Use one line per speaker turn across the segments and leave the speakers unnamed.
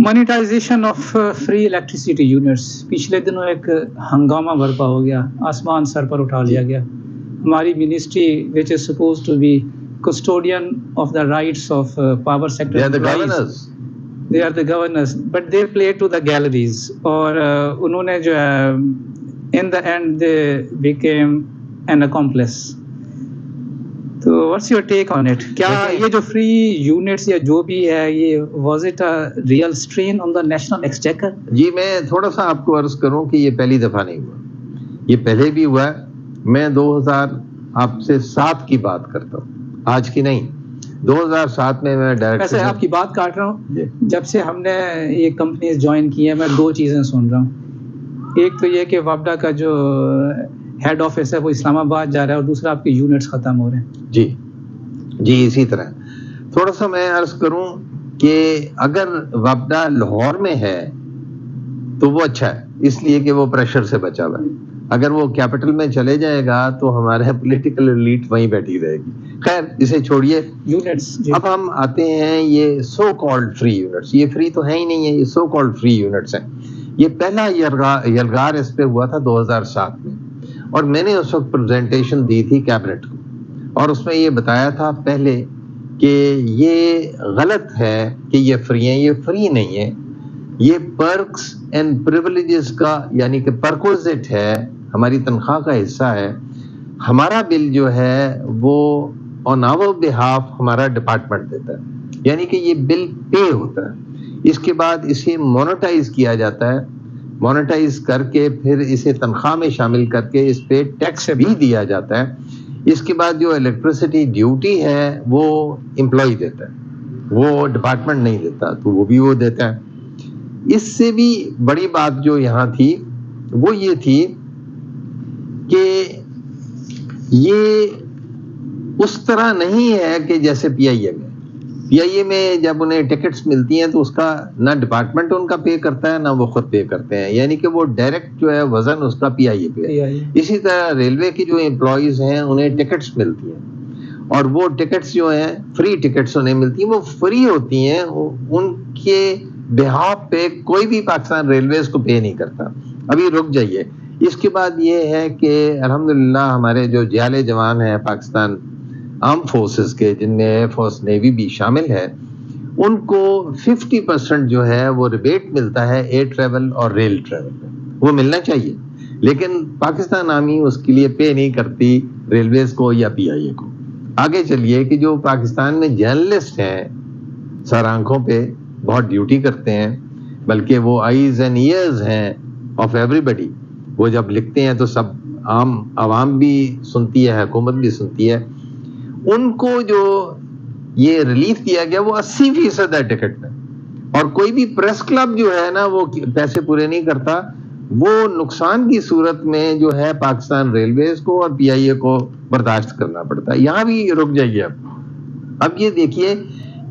monetization of free electricity units. پچھلے دنوں ایک ہنگامہ برپا ہو گیا, آسمان سر پر اٹھا لیا گیا. ہماری ministry which is supposed to be custodian of the rights of power sector.
They are the governors.
They are the governors, but they play to the galleries. اور انہوں نے جو ہے in the end they became an accomplice. تو what's your take on it? کیا یہ جو free units یا جو بھی ہے یہ was it a real strain on the national exchequer؟
جی میں تھوڑا سا آپ کو عرض کروں کہ یہ پہلی دفعہ نہیں ہوا, یہ پہلے بھی ہوا ہے. میں 2000 آپ سے 7 کی بات کرتا ہوں, آج کی نہیں. 2007 میں ڈائریکٹر,
ویسے آپ کی بات کاٹ رہا ہوں, جب سے ہم نے یہ کمپنیز جوائن کی ہیں میں 2 چیزیں سن رہا ہوں. ایک تو یہ کہ وابڈا کا جو ہیڈ آفس ہے وہ اسلام آباد جا رہا ہے, اور دوسرا آپ کے یونٹس ختم ہو رہے ہیں.
جی اسی طرح تھوڑا سا میں عرض کروں کہ اگر وابڈا لاہور میں ہے تو وہ اچھا ہے, اس لیے کہ وہ پریشر سے بچا ہوا ہے. اگر وہ کیپٹل میں چلے جائے گا تو ہمارے پولیٹیکل ایلیٹ وہیں بیٹھی رہے گی. خیر اسے چھوڑیے.
یونٹس
اب ہم آتے ہیں یہ سو کالڈ فری یونٹس. یہ فری تو ہے ہی نہیں ہے, یہ سو کالڈ فری یونٹس ہیں. یہ پہلا یلغار اس پہ ہوا تھا 2007 میں, اور میں نے اس وقت پریزنٹیشن دی تھی کیبنٹ کو, اور اس میں یہ بتایا تھا پہلے کہ یہ غلط ہے کہ یہ فری ہیں. یہ فری نہیں ہے, یہ پرکس اینڈ پریویلیجز کا یعنی کہ پرکوزٹ ہے, ہماری تنخواہ کا حصہ ہے. ہمارا بل جو ہے وہ آن آور بہاف ہمارا ڈپارٹمنٹ دیتا ہے, یعنی کہ یہ بل پے ہوتا ہے. اس کے بعد اسے مونیٹائز کیا جاتا ہے, مونیٹائز کر کے پھر اسے تنخواہ میں شامل کر کے اس پہ ٹیکس بھی دیا جاتا ہے. اس کے بعد جو الیکٹریسٹی ڈیوٹی ہے وہ امپلائی دیتا ہے, وہ ڈپارٹمنٹ نہیں دیتا, تو وہ بھی وہ دیتا ہے. اس سے بھی بڑی بات جو یہاں تھی وہ یہ تھی کہ یہ اس طرح نہیں ہے کہ جیسے پی آئی اے میں. پی آئی اے میں جب انہیں ٹکٹس ملتی ہیں تو اس کا نہ ڈپارٹمنٹ ان کا پے کرتا ہے نہ وہ خود پے کرتے ہیں, یعنی کہ وہ ڈائریکٹ جو ہے وزن اس کا پی آئی اے پہ ہے. اسی طرح ریلوے کی جو امپلائیز ہیں انہیں ٹکٹس ملتی ہیں, اور وہ ٹکٹس جو ہیں فری ٹکٹس انہیں ملتی ہیں, وہ فری ہوتی ہیں. ان کے بہاف پہ کوئی بھی پاکستان ریلویز کو پے نہیں کرتا. ابھی رک جائیے. اس کے بعد یہ ہے کہ الحمدللہ ہمارے جو جیالے جوان ہیں پاکستان آرم فورسز کے, جن میں ایئر فورس نیوی بھی شامل ہے, ان کو 50% جو ہے وہ ریبیٹ ملتا ہے ایئر ٹریول اور ریل ٹریول میں. وہ ملنا چاہیے, لیکن پاکستان آرمی اس کے لیے پے نہیں کرتی ریلویز کو یا پی آئی اے کو. آگے چلیے کہ جو پاکستان میں جرنلسٹ ہیں سر آنکھوں پہ بہت ڈیوٹی کرتے ہیں, بلکہ وہ آئیز اینڈ ایئرز ہیں آف ایوری بڈی. وہ جب لکھتے ہیں تو سب عام عوام بھی سنتی ہے, حکومت بھی سنتی ہے. ان کو جو یہ ریلیف دیا گیا وہ 80% ہے ٹکٹ میں, اور کوئی بھی پریس کلب جو ہے نا وہ پیسے پورے نہیں کرتا. وہ نقصان کی صورت میں جو ہے پاکستان ریلویز کو اور پی آئی اے کو برداشت کرنا پڑتا ہے. یہاں بھی رک جائیے. اب یہ دیکھیے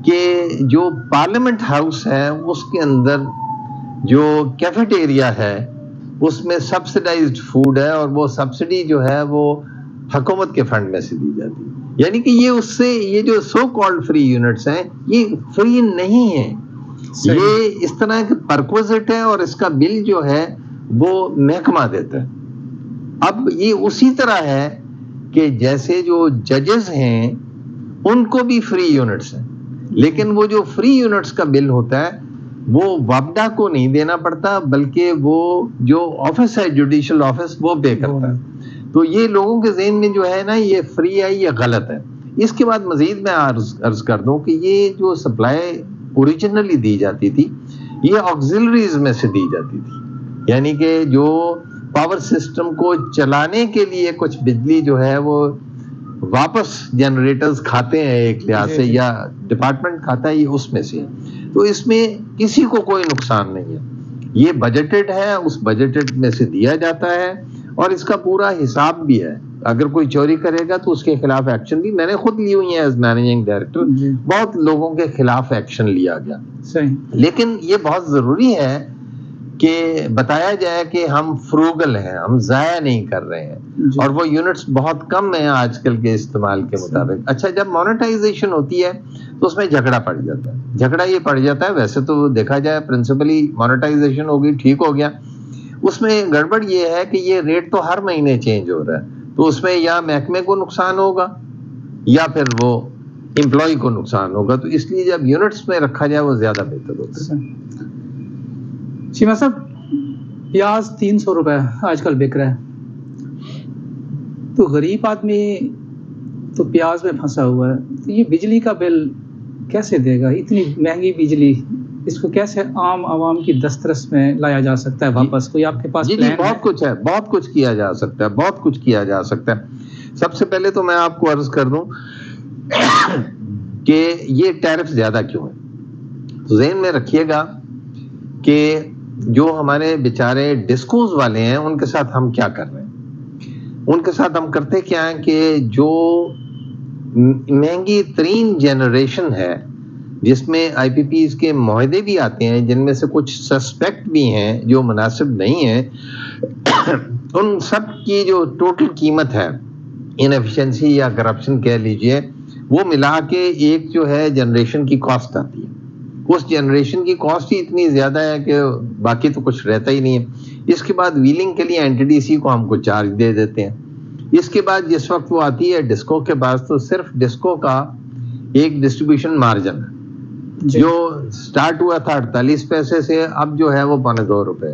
کہ جو پارلیمنٹ ہاؤس ہے اس کے اندر جو کیفیٹیریا ہے اس میں سبسڈائزڈ فوڈ ہے, اور وہ سبسڈی جو ہے وہ حکومت کے فنڈ میں سے دی جاتی ہے. یعنی کہ یہ اس سے یہ جو سو کالڈ فری یونٹس ہیں یہ فری نہیں ہے, یہ اس طرح کے پرکوزٹ ہے, اور اس کا بل جو ہے وہ محکمہ دیتا ہے. اب یہ اسی طرح ہے کہ جیسے جو ججز ہیں ان کو بھی فری یونٹس ہیں, لیکن وہ جو فری یونٹس کا بل ہوتا ہے وہ وابڈا کو نہیں دینا پڑتا, بلکہ وہ جو آفس ہے جوڈیشل آفس وہ پے کرتا ہے. تو یہ لوگوں کے ذہن میں جو ہے نا یہ فری ہے یہ غلط ہے. اس کے بعد مزید میں عرض کر دوں کہ یہ جو سپلائی اوریجنلی دی جاتی تھی یہ آکسیلریز میں سے دی جاتی تھی, یعنی کہ جو پاور سسٹم کو چلانے کے لیے کچھ بجلی جو ہے وہ واپس جنریٹرز کھاتے ہیں ایک لحاظ سے, یا ڈپارٹمنٹ کھاتا ہے, یہ اس میں سے. تو اس میں کسی کو کوئی نقصان نہیں ہے, یہ بجٹڈ ہے, اس بجٹڈ میں سے دیا جاتا ہے, اور اس کا پورا حساب بھی ہے. اگر کوئی چوری کرے گا تو اس کے خلاف ایکشن بھی میں نے خود لی ہوئی ہیں ایز مینیجنگ ڈائریکٹر. بہت لوگوں کے خلاف ایکشن لیا گیا.
صحیح.
لیکن یہ بہت ضروری ہے کہ بتایا جائے کہ ہم فروگل ہیں, ہم ضائع نہیں کر رہے ہیں,
جی.
اور وہ یونٹس بہت کم ہیں آج کل کے استعمال کے مطابق. اچھا, جب مانیٹائزیشن ہوتی ہے تو اس میں جھگڑا پڑ جاتا ہے. جھگڑا یہ پڑ جاتا ہے, ویسے تو دیکھا جائے پرنسپلی مانیٹائزیشن ہوگی, ٹھیک ہو گیا. اس میں گڑبڑ یہ ہے کہ یہ ریٹ تو ہر مہینے چینج ہو رہا ہے, تو اس میں یا محکمے کو نقصان ہوگا یا پھر وہ امپلائی کو نقصان ہوگا. تو اس لیے جب یونٹس میں رکھا جائے وہ زیادہ بہتر ہوتا ہے.
چیمہ صاحب, پیاز 300 روپے آج کل بک رہا ہے, تو غریب آدمی تو پیاز میں پھنسا ہوا ہے, تو یہ بجلی کا بل کیسے دے گا؟ اتنی مہنگی بجلی, اس کو کیسے عام عوام کی دسترس میں لایا جا سکتا ہے واپس؟ کوئی آپ کے پاس
جی
پلان
بہت کچھ ہے, بہت کچھ کیا جا سکتا ہے, بہت کچھ کیا جا سکتا ہے. سب سے پہلے تو میں آپ کو عرض کر دوں کہ یہ ٹیرف زیادہ کیوں ہے. تو ذہن میں رکھیے گا کہ جو ہمارے بیچارے ڈسکوز والے ہیں ان کے ساتھ ہم کیا کر رہے ہیں. ان کے ساتھ ہم کرتے کیا ہیں کہ جو مہنگی ترین جنریشن ہے جس میں آئی پی پیز کے معاہدے بھی آتے ہیں, جن میں سے کچھ سسپیکٹ بھی ہیں جو مناسب نہیں ہیں, ان سب کی جو ٹوٹل قیمت ہے, انفیشنسی یا کرپشن کہہ لیجئے, وہ ملا کے ایک جو ہے جنریشن کی کاسٹ آتی ہے. اس جنریشن کی کاسٹ ہی اتنی زیادہ ہے کہ باقی تو کچھ رہتا ہی نہیں ہے. اس کے بعد ویلنگ کے لیے این ٹی ڈی سی کو ہم کو چارج دے دیتے ہیں. اس کے بعد جس وقت وہ آتی ہے ڈسکو کے پاس, تو صرف ڈسکو کا ایک ڈسٹریبیوشن مارجن ہے جو سٹارٹ ہوا تھا 48 پیسے سے, اب جو ہے وہ 2.25 روپے.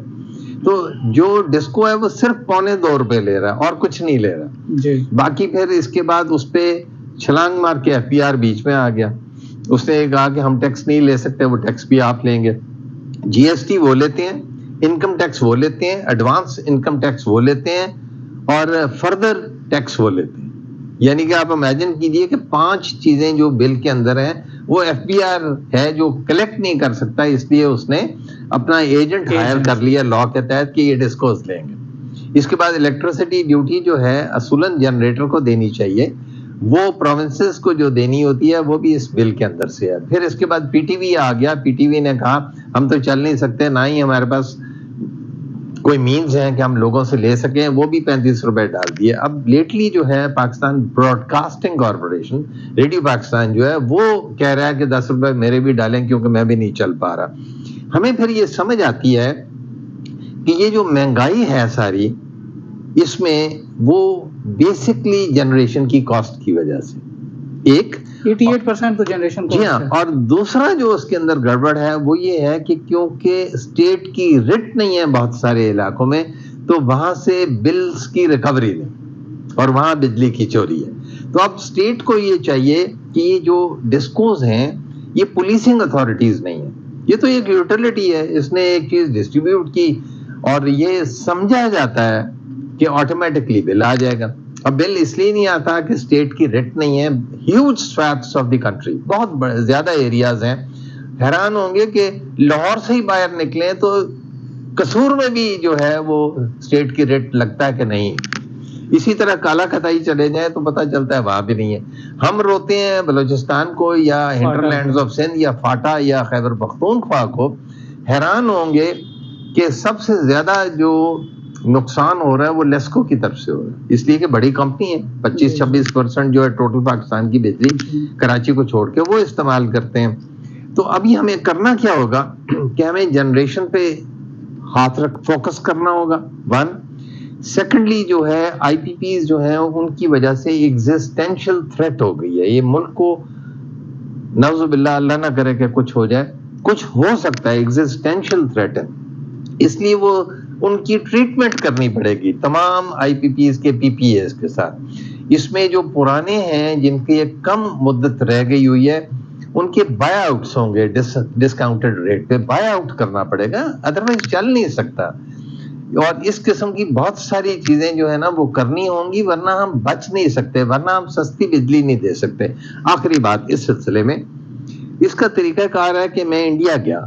تو جو ڈسکو ہے وہ صرف 2.25 روپے لے رہا ہے اور کچھ نہیں لے رہا. باقی پھر اس کے بعد اس پہ چھلانگ مار کے ایف پی آر بیچ میں آ گیا. اس نے کہا کہ ہم ٹیکس نہیں لے سکتے, وہ ٹیکس بھی آپ لیں گے. جی ایس ٹی وہ لیتے ہیں, انکم ٹیکس وہ لیتے ہیں, ایڈوانس انکم ٹیکس وہ لیتے ہیں, اور فردر ٹیکس وہ لیتے ہیں. یعنی کہ آپ امیجن کیجئے کہ 5 چیزیں جو بل کے اندر ہیں وہ ایف پی آر ہے جو کلیکٹ نہیں کر سکتا, اس لیے اس نے اپنا ایجنٹ ہائر کر لیا لا کے تحت کہ یہ ڈسکوز لیں گے. اس کے بعد الیکٹریسٹی ڈیوٹی جو ہے اصولاً جنریٹر کو دینی چاہیے, وہ پروونسز کو جو دینی ہوتی ہے وہ بھی اس بل کے اندر سے ہے. پھر اس کے بعد پی ٹی وی آ گیا. پی ٹی وی نے کہا ہم تو چل نہیں سکتے, نہ ہی ہمارے پاس کوئی مینز ہیں کہ ہم لوگوں سے لے سکیں, وہ بھی 35 روپے ڈال دیے. اب لیٹلی جو ہے Pakistan broadcasting corporation, radio Pakistan جو ہے, وہ کہہ رہا ہے کہ 10 روپے میرے بھی ڈالیں کیونکہ میں بھی نہیں چل پا رہا. ہمیں پھر یہ سمجھ آتی ہے کہ یہ جو مہنگائی ہے ساری, اس میں وہ بیسکلی جنریشن کی کاسٹ کی وجہ سے, ایک
88% تو جنریشن کو.
جی ہاں, اور دوسرا جو اس کے اندر گڑبڑ ہے وہ یہ ہے کہ کیونکہ اسٹیٹ کی رٹ نہیں ہے بہت سارے علاقوں میں, تو وہاں سے بلز کی ریکوری نہیں, اور وہاں بجلی کی چوری ہے. تو اب اسٹیٹ کو یہ چاہیے کہ یہ جو ڈسکوز ہیں یہ پولیسنگ اتھارٹیز نہیں ہیں, یہ تو ایک یوٹیلٹی ہے, اس نے ایک چیز ڈسٹریبیوٹ کی اور یہ سمجھا جاتا ہے کہ آٹومیٹکلی بل آ جائے گا. اب بل اس لیے نہیں آتا کہ اسٹیٹ کی ریٹ نہیں ہے. ہیوج سویپس آف دی کنٹری, بہت زیادہ ایریاز ہیں. حیران ہوں گے کہ لاہور سے ہی باہر نکلیں تو قصور میں بھی جو ہے وہ اسٹیٹ کی ریٹ لگتا ہے کہ نہیں. اسی طرح کالا کتائی چلے جائیں تو پتہ چلتا ہے وہاں بھی نہیں ہے. ہم روتے ہیں بلوچستان کو یا ہنٹرلینڈز آف سندھ یا فاٹا یا خیبر پختونخوا کو, حیران ہوں گے کہ سب سے زیادہ جو نقصان ہو رہا ہے وہ لیسکو کی طرف سے ہو رہا ہے, اس لیے کہ بڑی کمپنی ہے, 25-26% جو ہے ٹوٹل پاکستان کی بجلی کراچی کو چھوڑ کے وہ استعمال کرتے ہیں. تو ابھی ہمیں کرنا کیا ہوگا کہ ہمیں جنریشن پہ ہاتھ فوکس کرنا ہوگا, 1. سیکنڈلی جو ہے آئی پی پیز جو ہیں ان کی وجہ سے ایگزسٹینشل تھریٹ ہو گئی ہے. یہ ملک کو نعوذ باللہ اللہ نہ کرے کہ کچھ ہو جائے, کچھ ہو سکتا ہے, ایگزسٹینشل تھریٹ ہے, اس لیے وہ ان کی ٹریٹمنٹ کرنی پڑے گی تمام آئی پی پیز کے پی پی ایز کے ساتھ. اس میں جو پرانے ہیں جن کی ایک کم مدت رہ گئی ہوئی ہے ان کے بائی آؤٹس ہوں گے, ڈسکاؤنٹڈ ریٹ پہ بائی آؤٹ کرنا پڑے گا, ادروائز چل نہیں سکتا. اور اس قسم کی بہت ساری چیزیں جو ہے نا وہ کرنی ہوں گی, ورنہ ہم بچ نہیں سکتے, ورنہ ہم سستی بجلی نہیں دے سکتے. آخری بات اس سلسلے میں, اس کا طریقہ کار ہے کہ میں انڈیا گیا,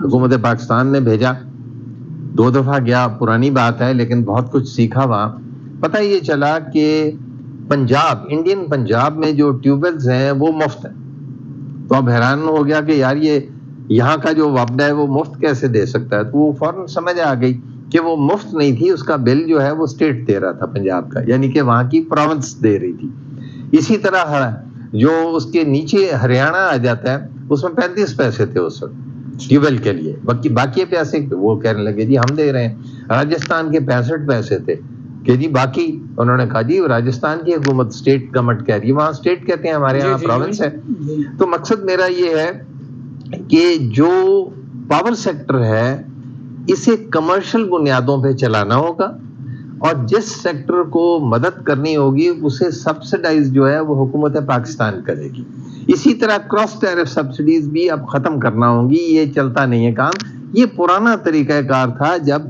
حکومت پاکستان نے بھیجا, 2 دفعہ گیا, پرانی بات ہے لیکن بہت کچھ سیکھا وہاں. پتہ یہ چلا کہ پنجاب, انڈین پنجاب میں جو ٹیوب ویلز ہیں وہ مفت ہیں. تو اب حیران ہو گیا کہ یار یہ یہاں کا جو وابڈہ ہے وہ مفت کیسے دے سکتا ہے؟ تو وہ فوراً سمجھ آ گئی کہ وہ مفت نہیں تھی، اس کا بل جو ہے وہ اسٹیٹ دے رہا تھا پنجاب کا، یعنی کہ وہاں کی پروونس دے رہی تھی. اسی طرح جو اس کے نیچے ہریانہ آ جاتا ہے اس میں 35 پیسے تھے اس وقت ٹیوب ویل کے لیے، باقی پیسے وہ کہنے لگے جی ہم دے رہے ہیں. راجستھان کے 65 پیسے تھے کہ جی باقی، انہوں نے کہا جی راجستھان کی حکومت اسٹیٹ گورنمنٹ کہہ رہی ہے، وہاں اسٹیٹ کہتے ہیں، ہمارے یہاں پروونس ہے. تو مقصد میرا یہ ہے کہ جو پاور سیکٹر ہے اسے کمرشل بنیادوں پہ چلانا ہوگا، اور جس سیکٹر کو مدد کرنی ہوگی اسے سبسڈائز جو ہے وہ حکومت پاکستان کرے گی. اسی طرح کراس ٹیرف سبسڈیز بھی اب ختم کرنا ہوں گی، یہ چلتا نہیں ہے کام. یہ پرانا طریقہ کار تھا جب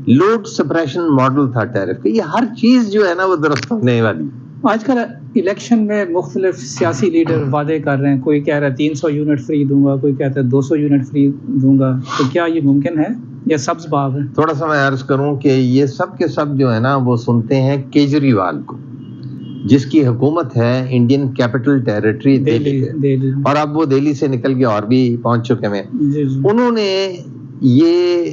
لوڈ سپریشن ماڈل تھا ٹیرف کا. یہ ہر چیز جو ہے نا وہ درست ہونے والی.
آج کل الیکشن میں مختلف سیاسی لیڈر وعدے کر رہے ہیں، کوئی کہہ رہا ہے 300 یونٹ فری دوں گا، کوئی کہتا ہے 200 یونٹ فری دوں گا. تو کیا یہ ممکن ہے یا سبز باب ہے؟
تھوڑا سا میں عرض کروں کہ یہ سب کے سب جو ہے نا وہ سنتے ہیں کیجریوال کو، جس کی حکومت ہے انڈین کیپٹل ٹیریٹری دہلی، اور اب وہ دہلی سے نکل کے اور بھی پہنچ چکے ہیں. انہوں نے یہ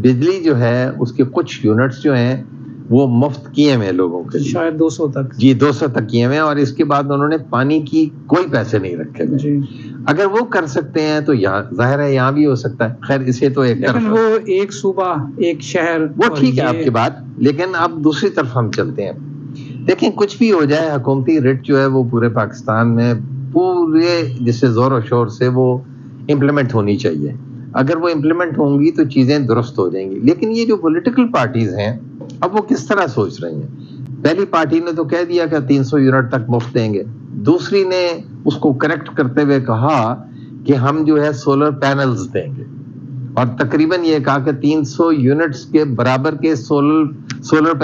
بجلی جو ہے اس کے کچھ یونٹس جو ہیں وہ مفت کیے ہوئے لوگوں کے،
شاید 200 تک،
جی 200 تک کیے ہوئے، اور اس کے بعد انہوں نے پانی کی کوئی پیسے نہیں رکھے ہوئے. اگر وہ کر سکتے ہیں تو یہاں ظاہر ہے یہاں بھی ہو سکتا ہے. خیر اسے تو ایک طرف،
وہ ایک صوبہ ایک شہر،
وہ ٹھیک ہے آپ کی بات، لیکن اب دوسری طرف ہم چلتے ہیں. دیکھیں کچھ بھی ہو جائے حکومتی ریٹ جو ہے وہ پورے پاکستان میں پورے جسے زور و شور سے وہ امپلیمنٹ ہونی چاہیے. اگر وہ امپلیمنٹ ہوں گی تو چیزیں درست ہو جائیں گی. لیکن یہ جو پولیٹیکل پارٹیز ہیں اب وہ کس طرح سوچ رہی ہیں؟ پہلی پارٹی نے تو کہہ دیا کہ 300 یونٹ تک مفت دیں گے، دوسری نے اس کو کریکٹ کرتے ہوئے کہا کہ ہم جو ہے سولر پینلز دیں گے، اور تقریباً یہ کہا کہ 300 یونٹس کے برابر کے سولر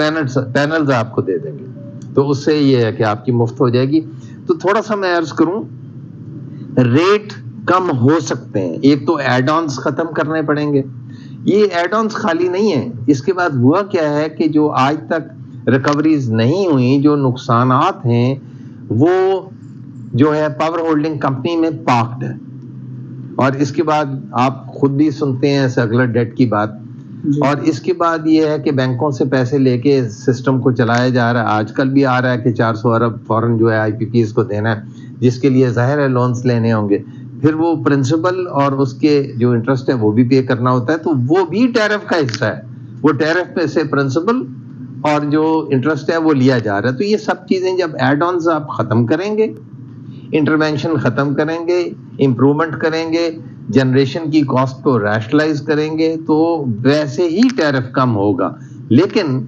پینلز آپ کو دے دیں گے. تو اس سے یہ ہے کہ آپ کی مفت ہو جائے گی. تو تھوڑا سا میں عرض کروں، ریٹ کم ہو سکتے ہیں. ایک تو ایڈ آنز ختم کرنے پڑیں گے. یہ ایڈ آنز خالی نہیں ہے، اس کے بعد ہوا کیا ہے کہ جو آج تک ریکوریز نہیں ہوئی، جو نقصانات ہیں وہ جو ہے پاور ہولڈنگ کمپنی میں پارکڈ ہے. اور اس کے بعد آپ خود بھی سنتے ہیں سرکولر ڈیٹ کی بات. اور اس کے بعد یہ ہے کہ بینکوں سے پیسے لے کے سسٹم کو چلایا جا رہا ہے. آج کل بھی آ رہا ہے کہ 400 ارب فوراً جو ہے آئی پی پیز کو دینا ہے، جس کے لیے ظاہر ہے لونز لینے ہوں گے. پھر وہ پرنسپل اور اس کے جو انٹرسٹ ہے وہ بھی پے کرنا ہوتا ہے، تو وہ بھی ٹیرف کا حصہ ہے. وہ ٹیرف میں سے پرنسپل اور جو انٹرسٹ ہے وہ لیا جا رہا ہے. تو یہ سب چیزیں جب ایڈ آنز آپ ختم کریں گے، انٹرونشن ختم کریں گے، امپرومنٹ کریں گے، جنریشن کی کاسٹ کو ریشنلائز کریں گے، تو ویسے ہی ٹیرف کم ہوگا. لیکن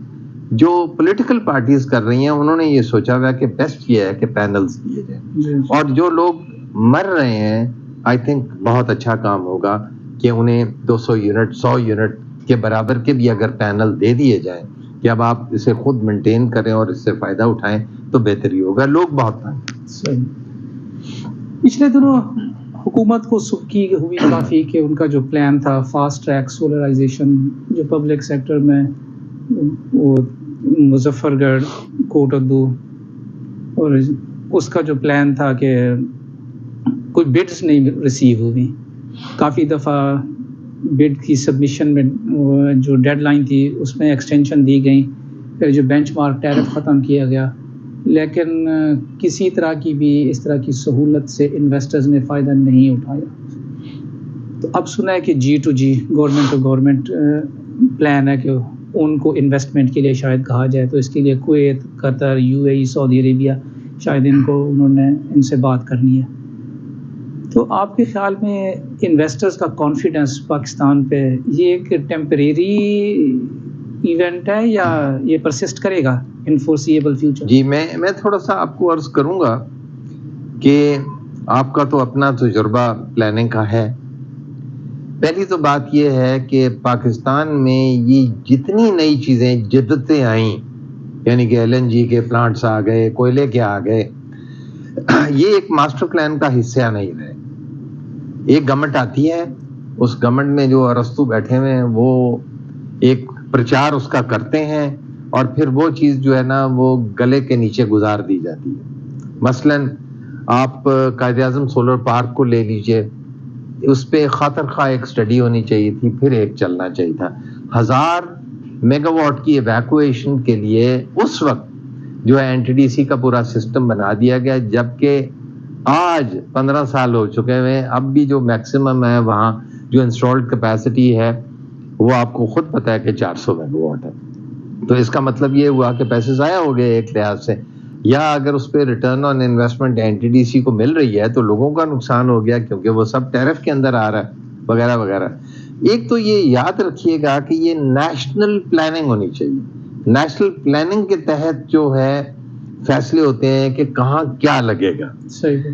جو پولیٹیکل پارٹیز کر رہی ہیں انہوں نے یہ سوچا ہوا کہ بیسٹ یہ ہے کہ پینلز دیے جائیں. اور جو لوگ مر رہے ہیں آئی تھنک بہت اچھا کام ہوگا کہ انہیں 200 یونٹ 100 یونٹ کے برابر کے بھی اگر پینل دے دیے جائیں کہ اب آپ اسے خود مینٹین کریں اور اس سے فائدہ اٹھائیں تو بہتری ہوگا. لوگ بہت
صحیح. پچھلے دنوں حکومت کو سکی ہوئی کافی کہ ان کا جو پلان تھا فاسٹ ٹریک سولرائزیشن، جو پبلک سیکٹر میں وہ مظفر گڑھ، کوٹ ادو، اور اس کا جو پلان تھا کہ کوئی بڈز نہیں ریسیو ہوئی. کافی دفعہ بڈ کی سبمیشن میں جو ڈیڈ لائن تھی اس میں ایکسٹینشن دی گئی، پھر جو بینچ مارک ٹیرف ختم کیا گیا، لیکن کسی طرح کی بھی اس طرح کی سہولت سے انویسٹرز نے فائدہ نہیں اٹھایا. تو اب سنا ہے کہ G2G government to government plan ہے کہ ان کو انویسٹمنٹ کے لیے شاید کہا جائے. تو اس کے لیے کویت، قطر، UAE، سعودی عربیہ شاید ان کو انہوں نے ان سے بات کرنی ہے. تو آپ کے خیال میں انویسٹرز کا کانفیڈنس پاکستان پہ یہ ایک ٹیمپریری ایونٹ ہے یا یہ پرسسٹ کرے گا ان فورسیبل فیوچر؟
جی میں تھوڑا سا آپ کو عرض کروں گا کہ آپ کا تو اپنا تجربہ پلاننگ کا ہے. پہلی تو بات یہ ہے کہ پاکستان میں یہ جتنی نئی چیزیں جدتیں آئیں، یعنی کہ LNG کے پلانٹس آ گئے، کوئلے کے آ گئے، یہ ایک ماسٹر پلان کا حصہ نہیں رہے. ایک گورنمنٹ آتی ہے، اس گورنمنٹ میں جو ارسطو بیٹھے ہوئے ہیں وہ ایک پرچار اس کا کرتے ہیں، اور پھر وہ چیز جو ہے نا وہ گلے کے نیچے گزار دی جاتی ہے. مثلاً آپ قائد اعظم سولر پارک کو لے لیجئے. اس پہ خاطر خواہ ایک اسٹڈی ہونی چاہیے تھی، پھر ایک چلنا چاہیے تھا. 1000 میگا واٹ کی ایویکویشن کے لیے اس وقت جو ہے NTDC کا پورا سسٹم بنا دیا گیا، جبکہ آج 15 سال ہو چکے ہیں، اب بھی جو میکسیمم ہے وہاں جو انسٹالڈ کیپیسٹی ہے وہ آپ کو خود پتا ہے کہ 400 میگا واٹ ہے. تو اس کا مطلب یہ ہوا کہ پیسے ضائع ہو گئے ایک لحاظ سے، یا اگر اس پہ ریٹرن آن انویسٹمنٹ NTDC کو مل رہی ہے تو لوگوں کا نقصان ہو گیا کیونکہ وہ سب ٹیرف کے اندر آ رہا ہے وغیرہ وغیرہ. ایک تو یہ یاد رکھیے گا کہ یہ نیشنل پلاننگ ہونی چاہیے. نیشنل پلاننگ کے تحت جو ہے فیصلے ہوتے ہیں کہ کہاں کیا لگے گا.
صحیح.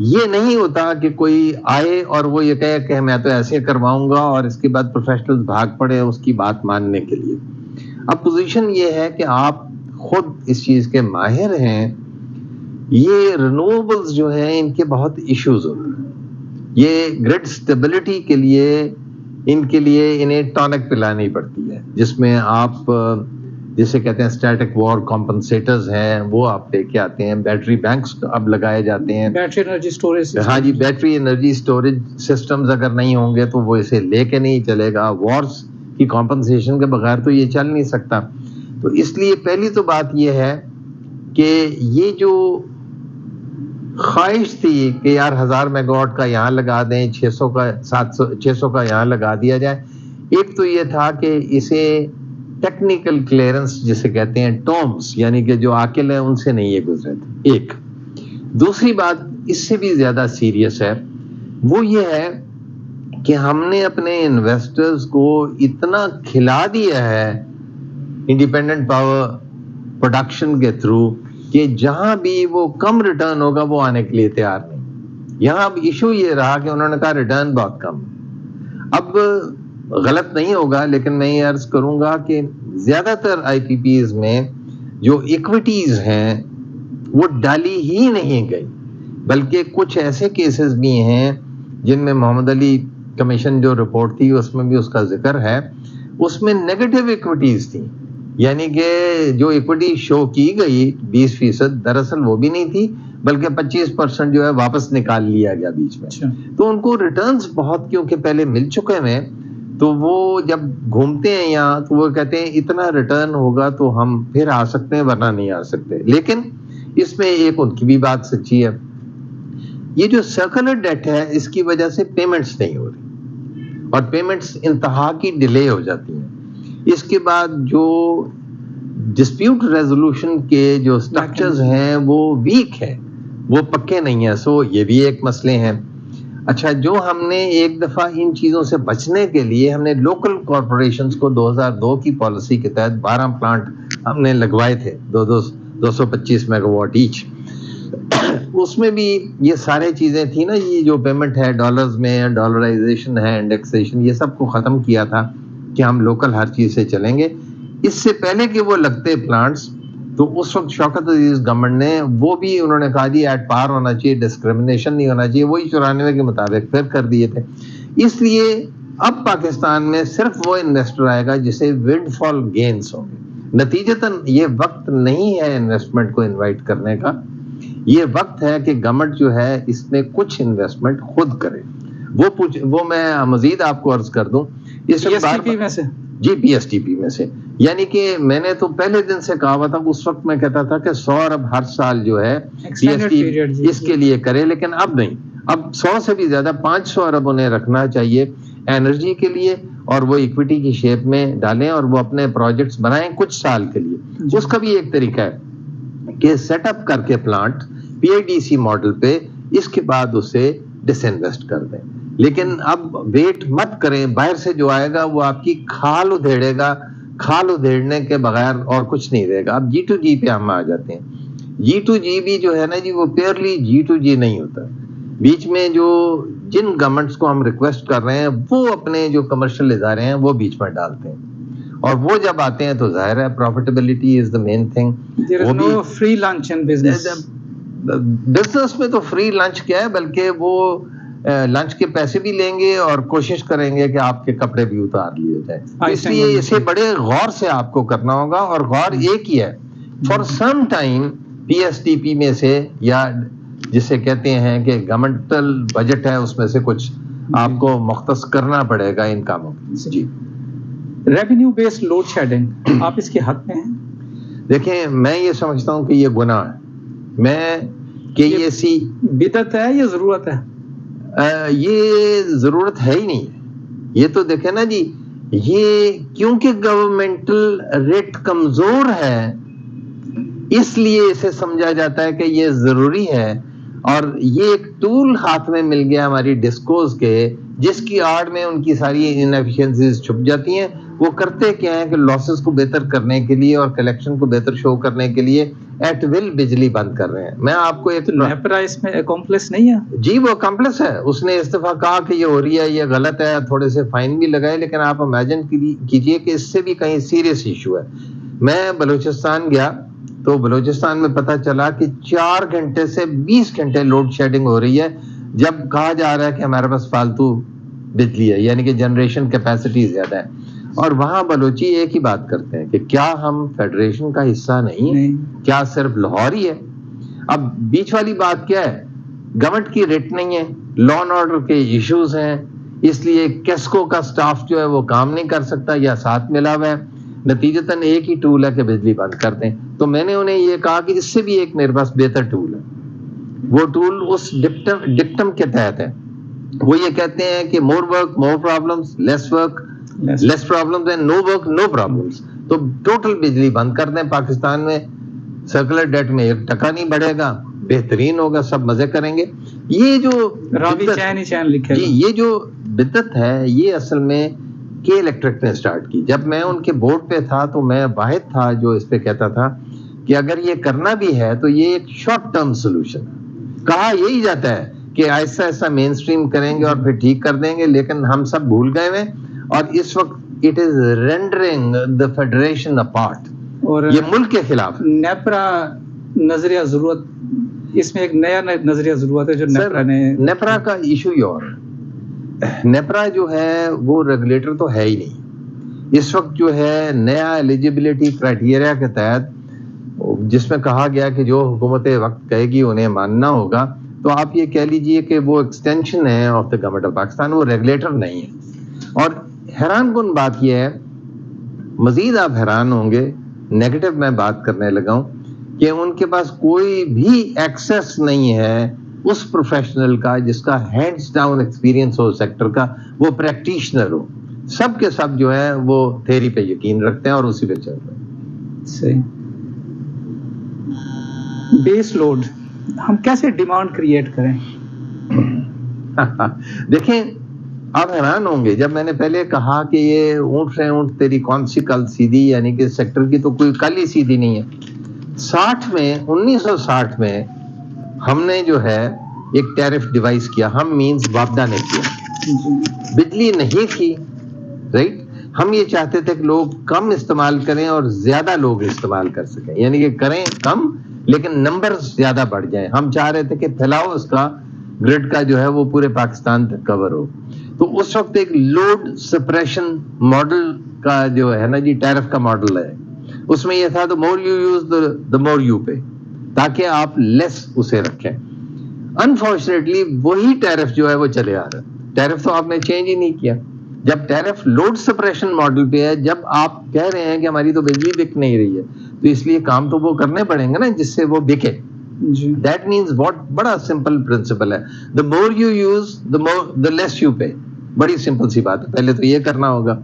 یہ نہیں ہوتا کہ کوئی آئے اور وہ یہ کہے کہ میں تو ایسے کرواؤں گا اور اس کے بعد پروفیشنل بھاگ پڑے اس کی بات ماننے کے لیے. اب پوزیشن یہ ہے کہ آپ خود اس چیز کے ماہر ہیں. یہ رینوویبلز جو ہیں ان کے بہت ایشوز ہوتے ہیں. یہ گریڈ سٹیبلٹی کے لیے انہیں ٹونک پلانی پڑتی ہے، جس میں آپ جسے کہتے ہیں اسٹیٹک وار کمپنسیٹرز ہیں وہ آپ لے کے آتے ہیں. بیٹری بینکس اب لگائے جاتے ہیں،
بیٹری انرجی اسٹوریج.
ہاں جی، بیٹری انرجی اسٹوریج سسٹمز اگر نہیں ہوں گے تو وہ اسے لے کے نہیں چلے گا. وارز کی کمپنسیشن کے بغیر تو یہ چل نہیں سکتا. تو اس لیے پہلی تو بات یہ ہے کہ یہ جو خواہش تھی کہ یار 1000 میگا واٹ کا یہاں لگا دیں، 600 کا یہاں لگا دیا جائے، ایک تو یہ تھا کہ اسے ٹیکنیکل کلیئرنس جسے کہتے ہیں ٹومز، یعنی کہ جو عاقل ہیں ان سے نہیں یہ گزرے تھے. ایک دوسری بات اس سے بھی زیادہ سیریس ہے، وہ یہ ہے کہ ہم نے اپنے انویسٹرز کو اتنا کھلا دیا ہے انڈیپینڈنٹ پاور پروڈکشن کے تھرو کہ جہاں بھی وہ کم ریٹرن ہوگا وہ آنے کے لیے تیار نہیں. یہاں اب ایشو یہ رہا کہ انہوں نے کہا ریٹرن بہت کم. اب غلط نہیں ہوگا لیکن میں یہ عرض کروں گا کہ زیادہ تر IPPs میں جو ایکویٹیز ہیں وہ ڈالی ہی نہیں گئی، بلکہ کچھ ایسے کیسز بھی ہیں جن میں محمد علی کمیشن جو رپورٹ تھی اس میں بھی اس کا ذکر ہے، اس میں نیگیٹو ایکویٹیز تھیں. یعنی کہ جو ایکویٹی شو کی گئی 20% دراصل وہ بھی نہیں تھی، بلکہ 25% جو ہے واپس نکال لیا گیا بیچ میں. تو ان کو ریٹرنز بہت کیونکہ پہلے مل چکے ہیں تو وہ جب گھومتے ہیں یہاں تو وہ کہتے ہیں اتنا ریٹرن ہوگا تو ہم پھر آ سکتے ہیں ورنہ نہیں آ سکتے. لیکن اس میں ایک ان کی بھی بات سچی ہے، یہ جو سرکولر ڈیٹ ہے اس کی وجہ سے پیمنٹس نہیں ہو رہی اور پیمنٹس انتہا کی ڈیلے ہو جاتی ہیں. اس کے بعد جو ڈسپیوٹ ریزولوشن کے جو سٹرکچرز ہیں وہ ویک ہیں، وہ پکے نہیں ہیں. سو یہ بھی ایک مسئلے ہیں. اچھا، جو ہم نے ایک دفعہ ان چیزوں سے بچنے کے لیے ہم نے لوکل کارپوریشنز کو 2002 کی پالیسی کے تحت 12 پلانٹ ہم نے لگوائے تھے 225 میگا واٹ ایچ. اس میں بھی یہ سارے چیزیں تھیں نا، یہ جو پیمنٹ ہے ڈالرز میں، ڈالرائزیشن ہے، انڈیکسیشن، یہ سب کو ختم کیا تھا کہ ہم لوکل ہر چیز سے چلیں گے. اس سے پہلے کہ وہ لگتے پلانٹس تو اس وقت شوکت عزیز گورنمنٹ نے وہ بھی انہوں نے کہا جی ایٹ پار ہونا چاہیے، ڈسکریمنیشن نہیں ہونا چاہیے، وہی 94 کے مطابق پھر کر دیے تھے. اس لیے اب پاکستان میں صرف وہ انویسٹر آئے گا جسے ونڈ فال گینز ہوں گے. نتیجتاً یہ وقت نہیں ہے انویسٹمنٹ کو انوائٹ کرنے کا، یہ وقت ہے کہ گورنمنٹ جو ہے اس میں کچھ انویسٹمنٹ خود کرے. وہ میں مزید آپ کو عرض کر دوں اس
PSTP میں سے،
جی PSTP میں سے، یعنی کہ میں نے تو پہلے دن سے کہا ہوا تھا، اس وقت میں کہتا تھا کہ 100 ارب ہر سال جو ہے PSTP اس کے لیے کرے، لیکن اب نہیں. اب 100 سے بھی زیادہ 500 ارب انہیں رکھنا چاہیے انرجی کے لیے، اور وہ ایکویٹی کی شیپ میں ڈالیں اور وہ اپنے پروجیکٹس بنائیں کچھ سال کے لیے. اس کا بھی ایک طریقہ ہے کہ سیٹ اپ کر کے پلانٹ PIDC ماڈل پہ، اس کے بعد اسے ڈس انویسٹ کر دیں. لیکن اب ویٹ مت کریں، باہر سے جو آئے گا وہ آپ کی کھال ادھیڑے گا، کھال ادھیڑنے کے بغیر اور کچھ نہیں رہے گا. اب G2G پہ ہم آ جاتے ہیں. G2G بھی جو ہے نا جی وہ پیورلی G2G نہیں ہوتا. بیچ میں جو جن گورنمنٹس کو ہم ریکویسٹ کر رہے ہیں وہ اپنے جو کمرشل ادارے ہیں وہ بیچ میں ڈالتے ہیں، اور وہ جب آتے ہیں تو ظاہر ہے profitability is the main thing.
There is no free lunch in business.
Business میں تو فری لنچ کیا ہے، بلکہ وہ لنچ کے پیسے بھی لیں گے اور کوشش کریں گے کہ آپ کے کپڑے بھی اتار لیے جائیں. اس لیے اسے بڑے غور سے آپ کو کرنا ہوگا، اور غور ایک ہی ہے. فار سم ٹائم PSTP میں سے، یا جسے کہتے ہیں کہ گورنمنٹل بجٹ ہے اس میں سے کچھ آپ کو مختص کرنا پڑے گا ان کاموں کی. جی
ریونیو بیسڈ لوڈ شیڈنگ آپ اس کے حق میں ہیں؟
دیکھیں میں یہ سمجھتا ہوں کہ یہ گناہ ہے. میں KEC
بدعت ہے یا ضرورت ہے؟
یہ ضرورت ہے ہی نہیں. یہ تو دیکھیں نا جی، یہ کیونکہ گورنمنٹل ریٹ کمزور ہے اس لیے اسے سمجھا جاتا ہے کہ یہ ضروری ہے، اور یہ ایک ٹول ہاتھ میں مل گیا ہماری ڈسکوز کے، جس کی آڑ میں ان کی ساری انیفیشنسیز چھپ جاتی ہیں. وہ کرتے کیا ہیں کہ لاسز کو بہتر کرنے کے لیے اور کلیکشن کو بہتر شو کرنے کے لیے ایٹ ول بجلی بند کر رہے ہیں. میں آپ کو ایک
نیپرا اس میں اکمپلس نہیں ہے؟
جی وہ کمپلیکس ہے. اس نے اس دفعہ کہا کہ یہ ہو رہی ہے، یہ غلط ہے، تھوڑے سے فائن بھی لگائے، لیکن آپ امیجن کیجئے کہ اس سے بھی کہیں سیریس ایشو ہے. میں بلوچستان گیا تو بلوچستان میں پتہ چلا کہ 4 گھنٹے سے 20 گھنٹے لوڈ شیڈنگ ہو رہی ہے، جب کہا جا رہا ہے کہ ہمارے پاس فالتو بجلی ہے، یعنی کہ جنریشن کیپیسٹی زیادہ ہے. اور وہاں بلوچی ایک ہی بات کرتے ہیں کہ کیا ہم فیڈریشن کا حصہ نہیں ہیں؟ کیا صرف لاہور ہی ہے؟ اب بیچ والی بات کیا ہے؟ گورنمنٹ کی ریٹ نہیں ہے، لا اینڈ آرڈر کے ایشوز ہیں، اس لیے کیسکو کا سٹاف جو ہے وہ کام نہیں کر سکتا یا ساتھ ملا ہوا ہے. نتیجتاً ایک ہی ٹول ہے کہ بجلی بند کر دیں. تو میں نے انہیں یہ کہا کہ اس سے بھی ایک میرے پاس بہتر ٹول ہے. وہ ٹول اس ڈکٹم کے تحت ہے. وہ یہ کہتے ہیں کہ more work more problems, less work less problems, and no work no problems. تو ٹوٹل بجلی بند کر دیں. پاکستان میں سرکولر ڈیٹ میں 1 ٹکا نہیں بڑھے گا، بہترین ہوگا، سب مزے کریں گے. یہ جو
راوی چین لکھے
جی یہ جو بدعت ہے یہ اصل میں کے الیکٹرک نے سٹارٹ کی. جب میں ان کے بورڈ پہ تھا تو میں واحد تھا جو اس پہ کہتا تھا کہ اگر یہ کرنا بھی ہے تو یہ ایک شارٹ ٹرم سولوشن ہے. کہا یہی جاتا ہے کہ آہستہ آہستہ مین سٹریم کریں گے اور پھر ٹھیک کر دیں گے، لیکن ہم سب بھول گئے ہیں اور اس وقت it is rendering the federation apart, اور یہ ملک کے خلاف.
نیپرا نظریہ ضرورت، اس میں ایک نیا نظریہ ضرورت ہے جو نیپرا نے.
نیپرا کا ایشو ہی اور نیپرا جو ہے وہ ریگولیٹر تو ہے ہی نہیں. اس وقت جو ہے نیا ایلیجیبلٹی کرائٹیریا کے تحت جس میں کہا گیا کہ جو حکومت وقت کہے گی انہیں ماننا ہوگا، تو آپ یہ کہہ لیجئے کہ وہ ایکسٹینشن ہے of the government of Pakistan, وہ ریگولیٹر نہیں ہے. اور حیران کن بات یہ ہے، مزید آپ حیران ہوں گے، نیگیٹو میں بات کرنے لگا ہوں، کہ ان کے پاس کوئی بھی ایکسیس نہیں ہے اس پروفیشنل کا جس کا ہینڈز ڈاؤن ایکسپیرینس ہو سیکٹر کا، وہ پریکٹیشنر ہو. سب کے سب جو ہے وہ تھیوری پہ یقین رکھتے ہیں اور اسی پہ چل رہے ہیں.
صحیح. بیس لوڈ ہم کیسے ڈیمانڈ کریٹ کریں؟
دیکھیں آپ حیران ہوں گے، جب میں نے پہلے کہا کہ یہ اونٹ سے اونٹ تیری کون سی کل سیدھی، یعنی کہ سیکٹر کی تو کوئی کل ہی سیدھی نہیں ہے. 1960 میں ہم نے جو ہے ایک ٹیرف ڈیوائس کیا، ہم مینز وابدہ نے کیا، بجلی نہیں کی، رائٹ. ہم یہ چاہتے تھے کہ لوگ کم استعمال کریں اور زیادہ لوگ استعمال کر سکیں، یعنی کہ کریں کم لیکن نمبر زیادہ بڑھ جائیں. ہم چاہ رہے تھے کہ پھیلاؤ اس کا گرڈ کا جو ہے وہ پورے پاکستان تک کور ہو. تو اس وقت ایک لوڈ سپریشن ماڈل کا جو ہے نا جی ٹیرف کا ماڈل ہے، اس میں یہ تھا the more you use the more you pay، تاکہ آپ لیس اسے رکھیں. انفارچونیٹلی وہی ٹیرف جو ہے وہ چلے آ رہا ہے. ٹیرف تو آپ نے چینج ہی نہیں کیا. جب ٹیرف لوڈ سپریشن ماڈل پہ ہے، جب آپ کہہ رہے ہیں کہ ہماری تو بجلی بک نہیں رہی ہے، تو اس لیے کام تو وہ کرنے پڑیں گے نا جس سے وہ بکے. دیٹ مینز واٹ، بڑا سمپل پرنسپل ہے، the more you use the less you pay. بڑی سمپل سی بات ہے، پہلے تو یہ کرنا ہوگا.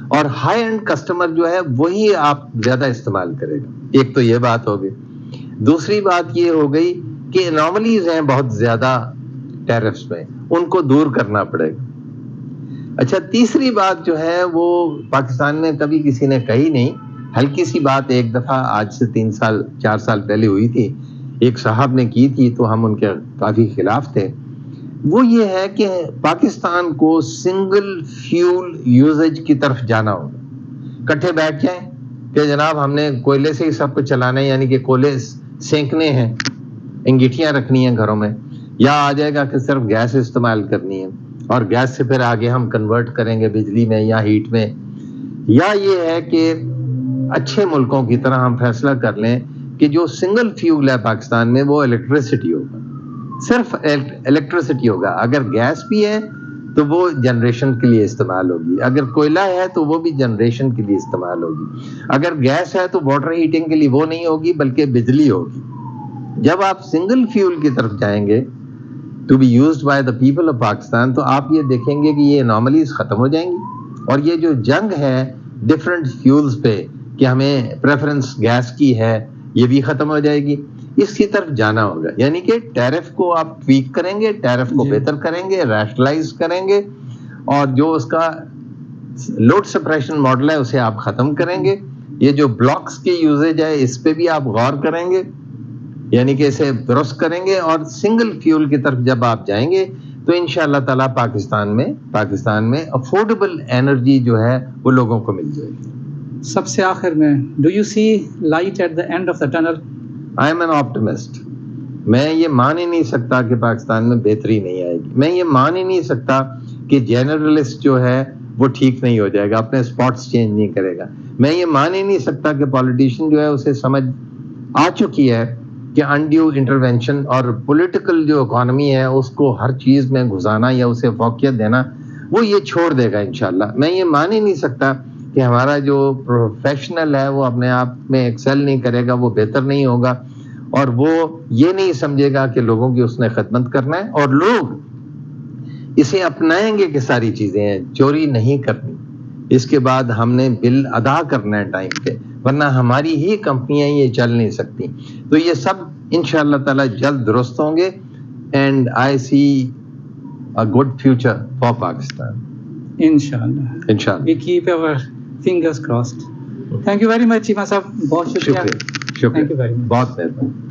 اور ہائی اینڈ کسٹمر جو ہے وہی آپ زیادہ استعمال کرے گا. ایک تو یہ بات ہو گئی. دوسری بات یہ ہو گئی کہ انوملیز ہیں بہت زیادہ ٹیرفز میں، ان کو دور کرنا پڑے گا. اچھا تیسری بات جو ہے وہ پاکستان میں کبھی کسی نے کہی نہیں، ہلکی سی بات ایک دفعہ آج سے 4 سال پہلے ہوئی تھی، ایک صاحب نے کی تھی تو ہم ان کے کافی خلاف تھے. وہ یہ ہے کہ پاکستان کو سنگل فیول یوزج کی طرف جانا ہوگا. کٹھے بیٹھ جائیں کہ جناب ہم نے کوئلے سے ہی سب کچھ چلانا ہے، یعنی کہ کوئلے سینکنے ہیں، انگیٹھیاں رکھنی ہیں گھروں میں، یا آ جائے گا کہ صرف گیس استعمال کرنی ہے اور گیس سے پھر آگے ہم کنورٹ کریں گے بجلی میں یا ہیٹ میں. یا یہ ہے کہ اچھے ملکوں کی طرح ہم فیصلہ کر لیں کہ جو سنگل فیول ہے پاکستان میں وہ الیکٹریسٹی ہوگا، صرف الیکٹریسٹی ہوگا. اگر گیس بھی ہے تو وہ جنریشن کے لیے استعمال ہوگی. اگر کوئلہ ہے تو وہ بھی جنریشن کے لیے استعمال ہوگی. اگر گیس ہے تو واٹر ہیٹنگ کے لیے وہ نہیں ہوگی بلکہ بجلی ہوگی. جب آپ سنگل فیول کی طرف جائیں گے to be used by the people of Pakistan تو آپ یہ دیکھیں گے کہ یہ انوملیز ختم ہو جائیں گی اور یہ جو جنگ ہے ڈفرینٹ فیولز پہ کہ ہمیں پریفرنس گیس کی ہے یہ بھی ختم ہو جائے گی. اس کی طرف جانا ہوگا. یعنی کہ ٹیرف کو آپ ٹویک کریں گے, ٹیرف کو بہتر کریں گے, ریشنلائز کریں گے اور جو اس کا لوڈ سپریشن ماڈل ہے اسے آپ ختم کریں گے. یہ جو بلاکس کی یوزیج ہے اس پہ بھی آپ غور کریں گے, یعنی کہ اسے درست کریں گے اور سنگل فیول کی طرف جب آپ جائیں گے تو انشاءاللہ تعالیٰ پاکستان میں افورڈیبل انرجی جو ہے وہ لوگوں کو مل جائے گی.
سب سے آخر میں, do you see light at the end of the tunnel?
I am an optimist. میں یہ مان ہی نہیں سکتا کہ پاکستان میں بہتری نہیں آئے گی. میں یہ مان ہی نہیں سکتا کہ جنرلسٹ جو ہے وہ ٹھیک نہیں ہو جائے گا, اپنے اسپاٹس چینج نہیں کرے گا. میں یہ مان ہی نہیں سکتا کہ پولیٹیشین جو ہے اسے سمجھ آ چکی ہے کہ انڈیو انٹرونشن اور پولیٹیکل جو اکانومی ہے اس کو ہر چیز میں گھسانا یا اسے فوقیت دینا وہ یہ چھوڑ دے گا انشاءاللہ. میں یہ مان ہی نہیں سکتا کہ ہمارا جو پروفیشنل ہے وہ اپنے آپ میں ایکسل نہیں کرے گا, وہ بہتر نہیں ہوگا اور وہ یہ نہیں سمجھے گا کہ لوگوں کی اس نے خدمت کرنا ہے اور لوگ اسے اپنائیں گے کہ ساری چیزیں ہیں, چوری نہیں کرنی. اس کے بعد ہم نے بل ادا کرنا ہے ٹائم پہ, ورنہ ہماری ہی کمپنیاں یہ چل نہیں سکتی. تو یہ سب انشاءاللہ تعالی جلد درست ہوں گے and I see a good future for Pakistan.
Inshallah. We keep our fingers crossed. Thank you very much, Cheema Sahab. بہت شکریہ.
شکریہ.
Thank you very much.
بہت مہربانی.